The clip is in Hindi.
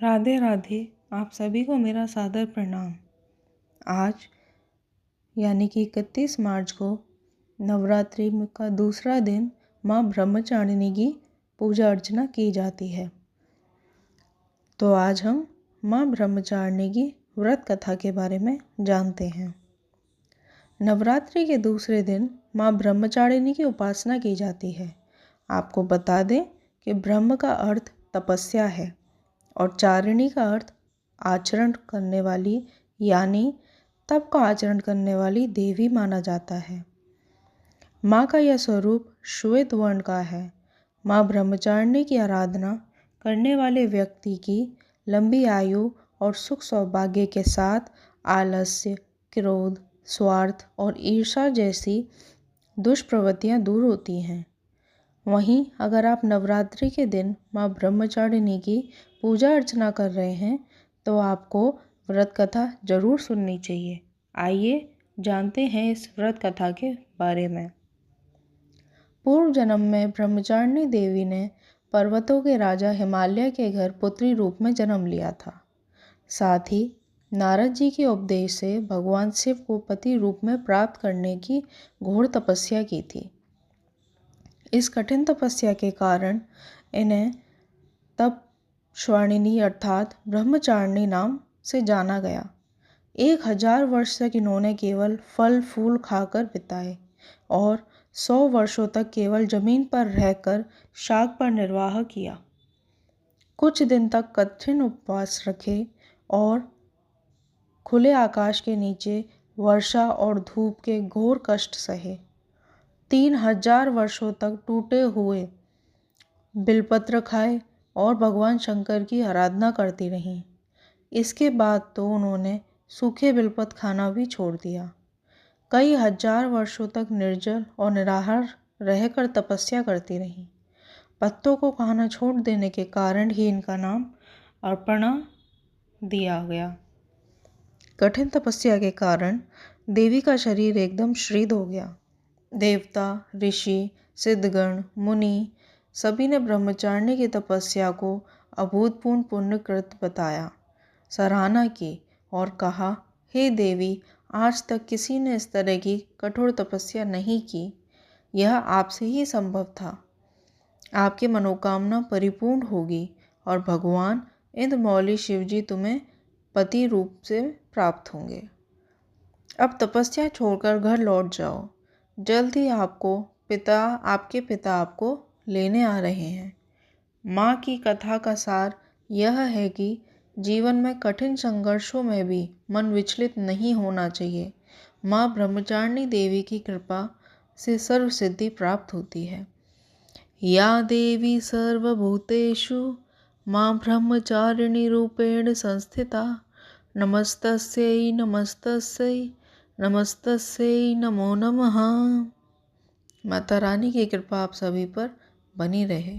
राधे राधे। आप सभी को मेरा सादर प्रणाम। आज यानी कि 31 मार्च को नवरात्रि का दूसरा दिन माँ ब्रह्मचारिणी की पूजा अर्चना की जाती है। तो आज हम माँ ब्रह्मचारिणी की व्रत कथा के बारे में जानते हैं। नवरात्रि के दूसरे दिन माँ ब्रह्मचारिणी की उपासना की जाती है। आपको बता दें कि ब्रह्म का अर्थ तपस्या है और चारिणी का अर्थ आचरण करने वाली यानी तप का आचरण करने वाली देवी माना जाता है। माँ का यह स्वरूप श्वेत वर्ण का है। माँ ब्रह्मचारिणी की आराधना करने वाले व्यक्ति की लंबी आयु और सुख सौभाग्य के साथ आलस्य, क्रोध, स्वार्थ और ईर्ष्या जैसी दुष्प्रवृत्तियाँ दूर होती हैं। वहीं अगर आप नवरात्रि के दिन माँ ब्रह्मचारिणी की पूजा अर्चना कर रहे हैं तो आपको व्रत कथा जरूर सुननी चाहिए। आइए जानते हैं इस व्रत कथा के बारे में। पूर्व जन्म में ब्रह्मचारिणी देवी ने पर्वतों के राजा हिमालय के घर पुत्री रूप में जन्म लिया था। साथ ही नारद जी के उपदेश से भगवान शिव को पति रूप में प्राप्त करने की घोर तपस्या की थी। इस कठिन तपस्या के कारण इन्हें तप स्वाणिनी अर्थात ब्रह्मचारिणी नाम से जाना गया। 1000 वर्ष तक इन्होंने केवल फल फूल खाकर बिताए और 100 वर्षों तक केवल जमीन पर रहकर शाक पर निर्वाह किया। कुछ दिन तक कठिन उपवास रखे और खुले आकाश के नीचे वर्षा और धूप के घोर कष्ट सहे। 3000 वर्षों तक टूटे हुए बिलपत्र खाए और भगवान शंकर की आराधना करती रहीं। इसके बाद तो उन्होंने सूखे बिलपत्र खाना भी छोड़ दिया। कई हजार वर्षों तक निर्जल और निराहार रहकर तपस्या करती रहीं। पत्तों को खाना छोड़ देने के कारण ही इनका नाम अर्पणा दिया गया। कठिन तपस्या के कारण देवी का शरीर एकदम श्रीद हो गया। देवता, ऋषि, सिद्धगण, मुनि सभी ने ब्रह्मचारिणी की तपस्या को अभूतपूर्व पुण्यकृत बताया, सराहना की और कहा, हे देवी, आज तक किसी ने इस तरह की कठोर तपस्या नहीं की। यह आपसे ही संभव था। आपकी मनोकामना परिपूर्ण होगी और भगवान इंद्रमौली शिवजी तुम्हें पति रूप से प्राप्त होंगे। अब तपस्या छोड़कर घर लौट जाओ। जल्द ही आपके पिता आपको लेने आ रहे हैं। माँ की कथा का सार यह है कि जीवन में कठिन संघर्षों में भी मन विचलित नहीं होना चाहिए। माँ ब्रह्मचारिणी देवी की कृपा से सर्व सिद्धि प्राप्त होती है। या देवी सर्वभूतेषु माँ ब्रह्मचारिणी रूपेण संस्थिता नमस्तस्यै नमस्तस्यै नमस्तस्यै नमो नमः। माता रानी की कृपा आप सभी पर बनी रहे।